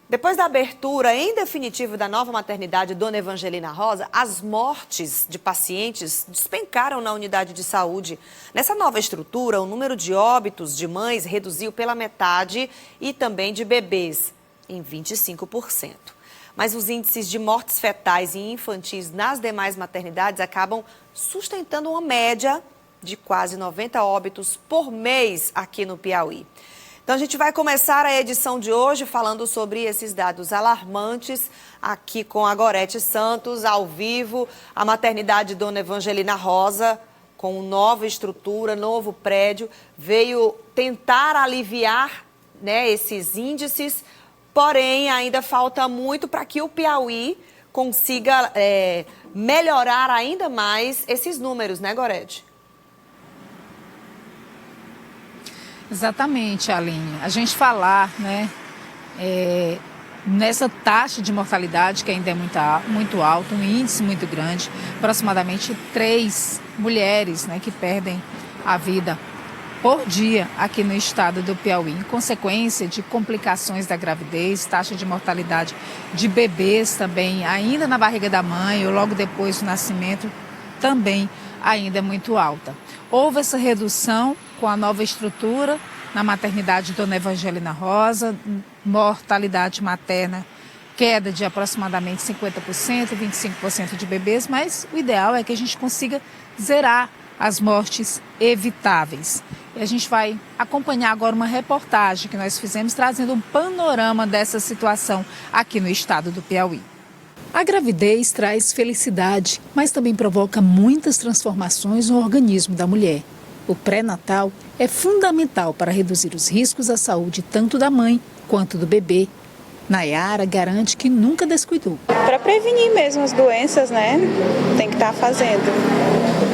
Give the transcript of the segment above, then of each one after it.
Depois da abertura em definitivo da nova maternidade Dona Evangelina Rosa, as mortes de pacientes despencaram na unidade de saúde. Nessa nova estrutura, o número de óbitos de mães reduziu pela metade e também de bebês, em 25%. Mas os índices de mortes fetais e infantis nas demais maternidades acabam sustentando uma média de quase 90 óbitos por mês aqui no Piauí. Então, a gente vai começar a edição de hoje falando sobre esses dados alarmantes aqui com a Gorete Santos, ao vivo, a maternidade Dona Evangelina Rosa, com nova estrutura, novo prédio, veio tentar aliviar, esses índices, porém ainda falta muito para que o Piauí consiga melhorar ainda mais esses números, né, Gorete? Exatamente, Aline. A gente falar, nessa taxa de mortalidade que ainda é muito alta, um índice muito grande, aproximadamente 3 mulheres, que perdem a vida por dia aqui no estado do Piauí, em consequência de complicações da gravidez, taxa de mortalidade de bebês também, ainda na barriga da mãe ou logo depois do nascimento, também ainda é muito alta. Houve essa redução com a nova estrutura na maternidade Dona Evangelina Rosa, mortalidade materna, queda de aproximadamente 50%, 25% de bebês, mas o ideal é que a gente consiga zerar as mortes evitáveis. E a gente vai acompanhar agora uma reportagem que nós fizemos trazendo um panorama dessa situação aqui no estado do Piauí. A gravidez traz felicidade, mas também provoca muitas transformações no organismo da mulher. O pré-natal é fundamental para reduzir os riscos à saúde tanto da mãe quanto do bebê. Nayara garante que nunca descuidou. Para prevenir mesmo as doenças, tem que estar fazendo.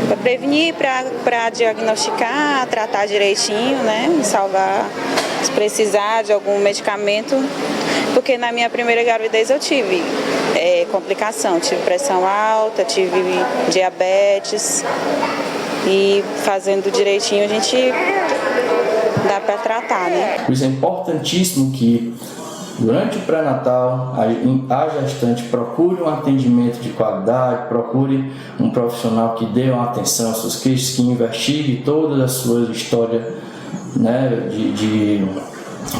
Para prevenir, para diagnosticar, tratar direitinho, salvar, se precisar de algum medicamento. Porque na minha primeira gravidez eu tive complicação, tive pressão alta, tive diabetes. E fazendo direitinho a gente dá para tratar, Por isso é importantíssimo que durante o pré-natal a gestante procure um atendimento de qualidade, procure um profissional que dê uma atenção aos seus queixos, que investigue toda a sua história de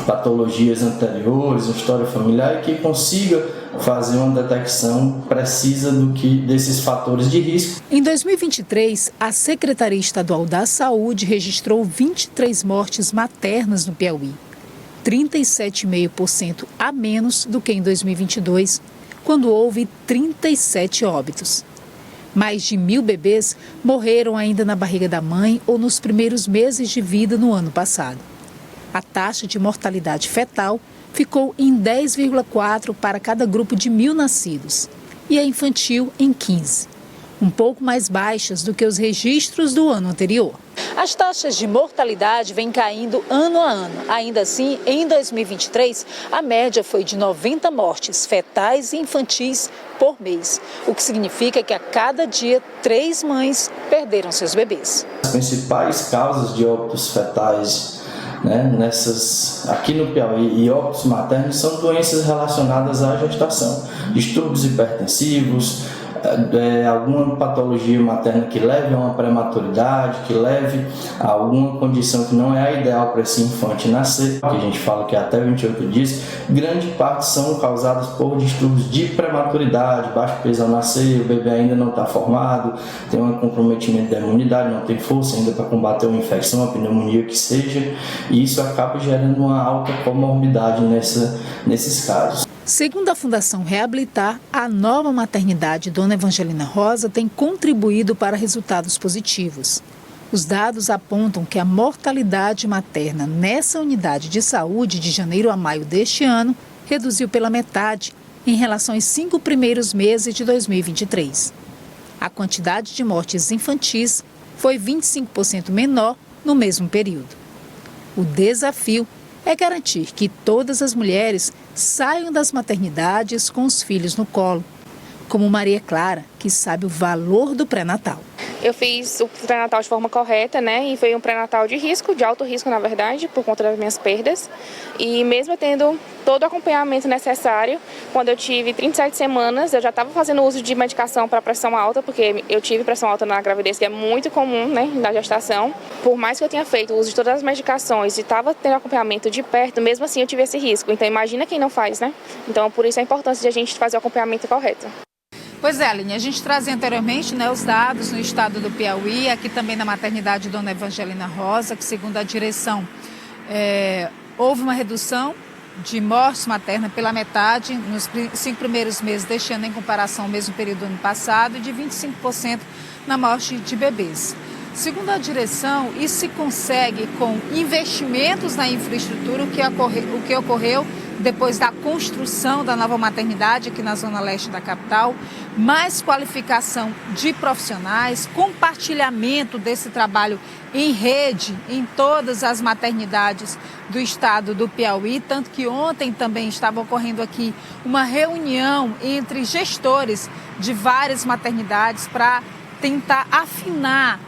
patologias anteriores, história familiar, e que consiga fazer uma detecção precisa desses fatores de risco. Em 2023, a Secretaria Estadual da Saúde registrou 23 mortes maternas no Piauí, 37,5% a menos do que em 2022, quando houve 37 óbitos. Mais de 1.000 bebês morreram ainda na barriga da mãe ou nos primeiros meses de vida no ano passado. A taxa de mortalidade fetal ficou em 10,4 para cada grupo de 1.000 nascidos e a infantil em 15, um pouco mais baixas do que os registros do ano anterior. As taxas de mortalidade vêm caindo ano a ano. Ainda assim, em 2023, a média foi de 90 mortes fetais e infantis por mês, o que significa que a cada dia 3 mães perderam seus bebês. As principais causas de óbitos fetais aqui no Piauí e óbitos maternos são doenças relacionadas à gestação, distúrbios hipertensivos, alguma patologia materna que leve a uma prematuridade, que leve a alguma condição que não é a ideal para esse infante nascer, que a gente fala que é até 28 dias, grande parte são causadas por distúrbios de prematuridade, baixo peso ao nascer, o bebê ainda não está formado, tem um comprometimento da imunidade, não tem força ainda para combater uma infecção, uma pneumonia que seja, e isso acaba gerando uma alta comorbidade nesses casos. Segundo a Fundação Reabilitar, a nova maternidade Dona Evangelina Rosa tem contribuído para resultados positivos. Os dados apontam que a mortalidade materna nessa unidade de saúde de janeiro a maio deste ano reduziu pela metade em relação aos 5 primeiros meses de 2023. A quantidade de mortes infantis foi 25% menor no mesmo período. O desafio é garantir que todas as mulheres saiam das maternidades com os filhos no colo, como Maria Clara, que sabe o valor do pré-natal. Eu fiz o pré-natal de forma correta, né? E foi um pré-natal de risco, de alto risco, na verdade, por conta das minhas perdas. E mesmo tendo todo o acompanhamento necessário, quando eu tive 37 semanas, eu já estava fazendo uso de medicação para pressão alta, porque eu tive pressão alta na gravidez, que é muito comum, né, na gestação. Por mais que eu tenha feito o uso de todas as medicações e estava tendo acompanhamento de perto, mesmo assim eu tive esse risco. Então imagina quem não faz, né? Então por isso a importância de a gente fazer o acompanhamento correto. Pois é, Aline, a gente trazia anteriormente, né, os dados no estado do Piauí, aqui também na maternidade Dona Evangelina Rosa, que segundo a direção houve uma redução de morte materna pela metade nos 5 primeiros meses deste ano em comparação ao mesmo período do ano passado e de 25% na morte de bebês. Segundo a direção, isso se consegue com investimentos na infraestrutura, o que ocorreu depois da construção da nova maternidade aqui na zona leste da capital, mais qualificação de profissionais, compartilhamento desse trabalho em rede em todas as maternidades do estado do Piauí, tanto que ontem também estava ocorrendo aqui uma reunião entre gestores de várias maternidades para tentar afinar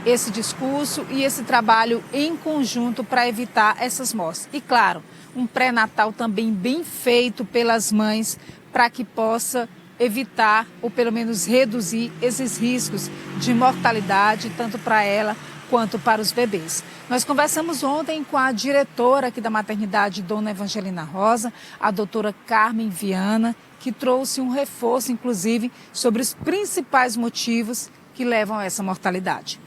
esse discurso e esse trabalho em conjunto para evitar essas mortes. E claro, um pré-natal também bem feito pelas mães para que possa evitar ou pelo menos reduzir esses riscos de mortalidade, tanto para ela quanto para os bebês. Nós conversamos ontem com a diretora aqui da maternidade Dona Evangelina Rosa, a doutora Carmen Viana, que trouxe um reforço, inclusive, sobre os principais motivos que levam a essa mortalidade.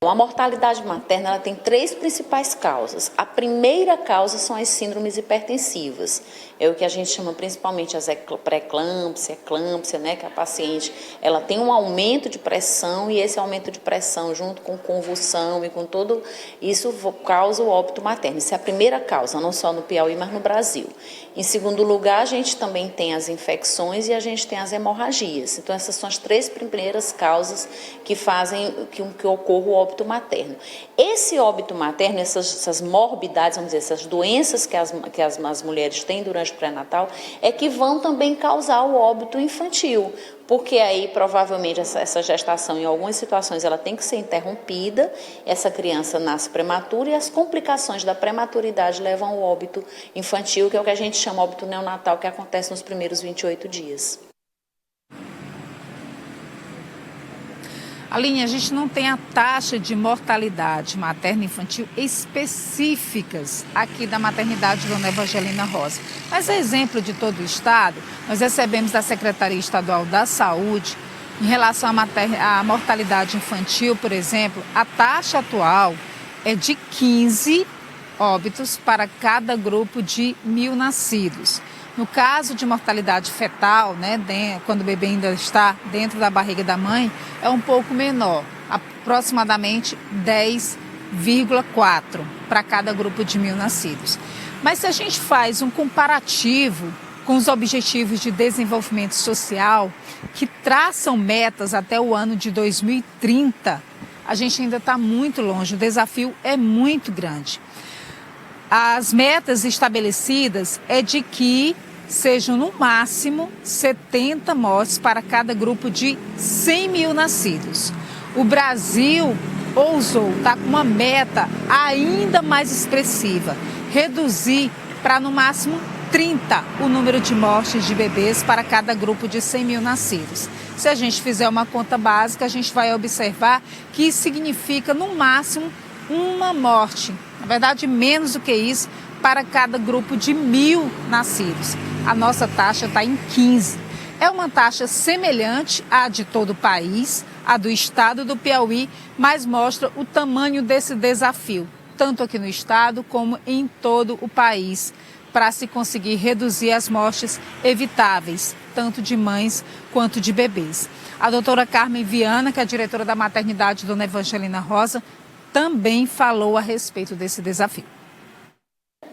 A mortalidade materna ela tem 3 principais causas. A primeira causa são as síndromes hipertensivas. É o que a gente chama principalmente as pré-eclâmpsia, eclâmpsia, né, que a paciente ela tem um aumento de pressão e esse aumento de pressão junto com convulsão e com tudo isso causa o óbito materno. Isso é a primeira causa, não só no Piauí, mas no Brasil. Em segundo lugar, a gente também tem as infecções e a gente tem as hemorragias. Então, essas são as 3 primeiras causas que fazem que ocorra o óbito materno. Esse óbito materno, essas morbidades, vamos dizer, essas doenças que as mulheres têm durante o pré-natal, é que vão também causar o óbito infantil, porque aí provavelmente essa gestação, em algumas situações, ela tem que ser interrompida, essa criança nasce prematura e as complicações da prematuridade levam ao óbito infantil, que é o que a gente chama de óbito neonatal, que acontece nos primeiros 28 dias. Aline, a gente não tem a taxa de mortalidade materna e infantil específicas aqui da maternidade Dona Evangelina Rosa. Mas a exemplo de todo o estado, nós recebemos da Secretaria Estadual da Saúde, em relação à mortalidade infantil, por exemplo, a taxa atual é de 15 óbitos para cada grupo de 1.000 nascidos. No caso de mortalidade fetal, né, quando o bebê ainda está dentro da barriga da mãe, é um pouco menor, aproximadamente 10,4 para cada grupo de 1.000 nascidos. Mas se a gente faz um comparativo com os Objetivos de Desenvolvimento Social, que traçam metas até o ano de 2030, a gente ainda está muito longe, o desafio é muito grande. As metas estabelecidas é de que sejam no máximo 70 mortes para cada grupo de 100.000 nascidos. O Brasil ousou, está com uma meta ainda mais expressiva, reduzir para no máximo 30 o número de mortes de bebês para cada grupo de 100.000 nascidos. Se a gente fizer uma conta básica, a gente vai observar que isso significa no máximo uma morte, na verdade menos do que isso, para cada grupo de 1.000 nascidos. A nossa taxa está em 15. É uma taxa semelhante à de todo o país, a do estado do Piauí, mas mostra o tamanho desse desafio, tanto aqui no estado como em todo o país, para se conseguir reduzir as mortes evitáveis, tanto de mães quanto de bebês. A doutora Carmen Viana, que é a diretora da maternidade Dona Evangelina Rosa, também falou a respeito desse desafio.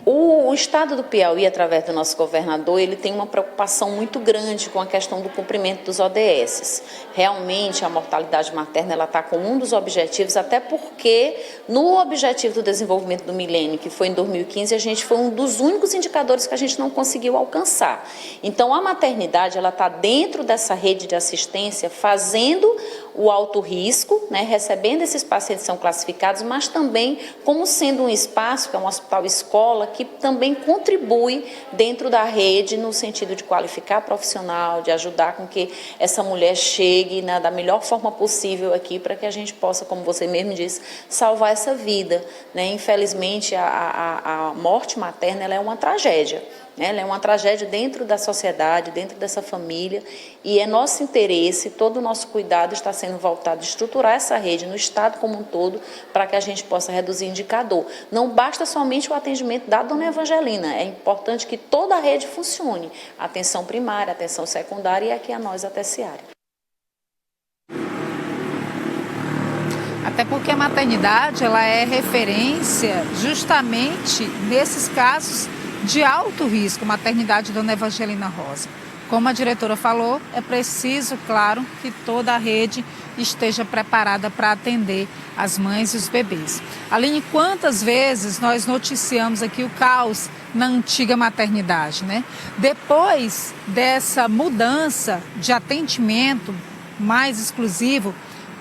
O estado do Piauí, através do nosso governador, ele tem uma preocupação muito grande com a questão do cumprimento dos ODS. Realmente, a mortalidade materna ela está como um dos objetivos, até porque no Objetivo do Desenvolvimento do Milênio, que foi em 2015, a gente foi um dos únicos indicadores que a gente não conseguiu alcançar. Então, a maternidade ela está dentro dessa rede de assistência, fazendo o alto risco, né, recebendo esses pacientes que são classificados, mas também como sendo um espaço, que é um hospital-escola, que também contribui dentro da rede no sentido de qualificar profissional, de ajudar com que essa mulher chegue da melhor forma possível aqui para que a gente possa, como você mesmo disse, salvar essa vida, né? Infelizmente, a morte materna ela é uma tragédia. Ela é uma tragédia dentro da sociedade, dentro dessa família, e é nosso interesse, todo o nosso cuidado está sendo voltado a estruturar essa rede no Estado como um todo, para que a gente possa reduzir o indicador. Não basta somente o atendimento da dona Evangelina, é importante que toda a rede funcione, atenção primária, atenção secundária e aqui a nós, a terciária. Até porque a maternidade ela é referência justamente nesses casos de alto risco, maternidade Dona Evangelina Rosa. Como a diretora falou, é preciso, claro, que toda a rede esteja preparada para atender as mães e os bebês. Aline, quantas vezes nós noticiamos aqui o caos na antiga maternidade, né? Depois dessa mudança de atendimento mais exclusivo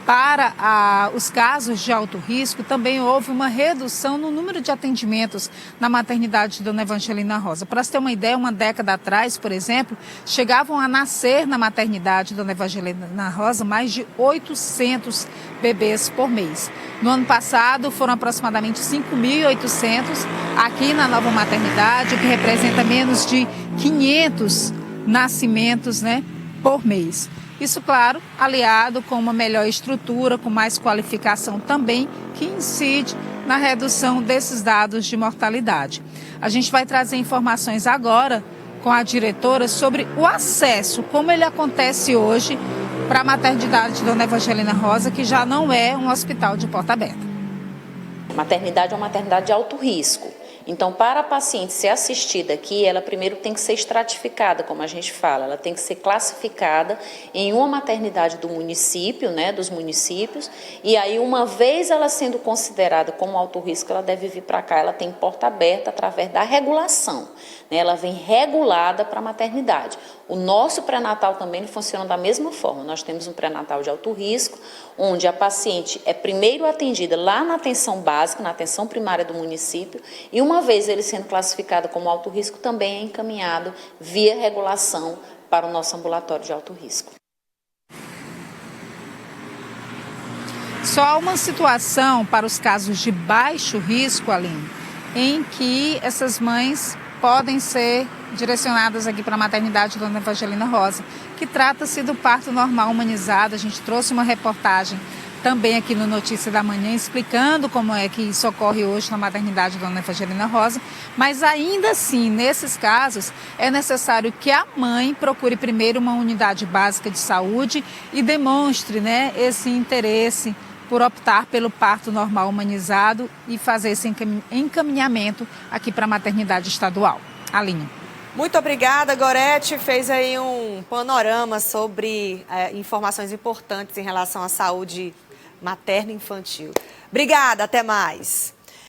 para os casos de alto risco, também houve uma redução no número de atendimentos na maternidade Dona Evangelina Rosa. Para você ter uma ideia, uma década atrás, por exemplo, chegavam a nascer na maternidade Dona Evangelina Rosa mais de 800 bebês por mês. No ano passado, foram aproximadamente 5.800 aqui na nova maternidade, o que representa menos de 500 nascimentos, né, por mês. Isso, claro, aliado com uma melhor estrutura, com mais qualificação também, que incide na redução desses dados de mortalidade. A gente vai trazer informações agora com a diretora sobre o acesso, como ele acontece hoje para a maternidade Dona Evangelina Rosa, que já não é um hospital de porta aberta. A maternidade é uma maternidade de alto risco. Então, para a paciente ser assistida aqui, ela primeiro tem que ser estratificada, como a gente fala, ela tem que ser classificada em uma maternidade do município, né, dos municípios, e aí uma vez ela sendo considerada como alto risco, ela deve vir para cá, ela tem porta aberta através da regulação, né, ela vem regulada para a maternidade. O nosso pré-natal também funciona da mesma forma, nós temos um pré-natal de alto risco, onde a paciente é primeiro atendida lá na atenção básica, na atenção primária do município, e uma vez ele sendo classificado como alto risco, também é encaminhado via regulação para o nosso ambulatório de alto risco. Só uma situação para os casos de baixo risco, Aline, em que essas mães podem ser direcionadas aqui para a maternidade Dona Evangelina Rosa, que trata-se do parto normal humanizado. A gente trouxe uma reportagem também aqui no Notícia da Manhã, explicando como é que isso ocorre hoje na maternidade Dona Evangelina Rosa, mas ainda assim, nesses casos, é necessário que a mãe procure primeiro uma unidade básica de saúde e demonstre, né, esse interesse por optar pelo parto normal humanizado e fazer esse encaminhamento aqui para a maternidade estadual. Aline. Muito obrigada, Gorete. Fez aí um panorama sobre informações importantes em relação à saúde materna e infantil. Obrigada, até mais.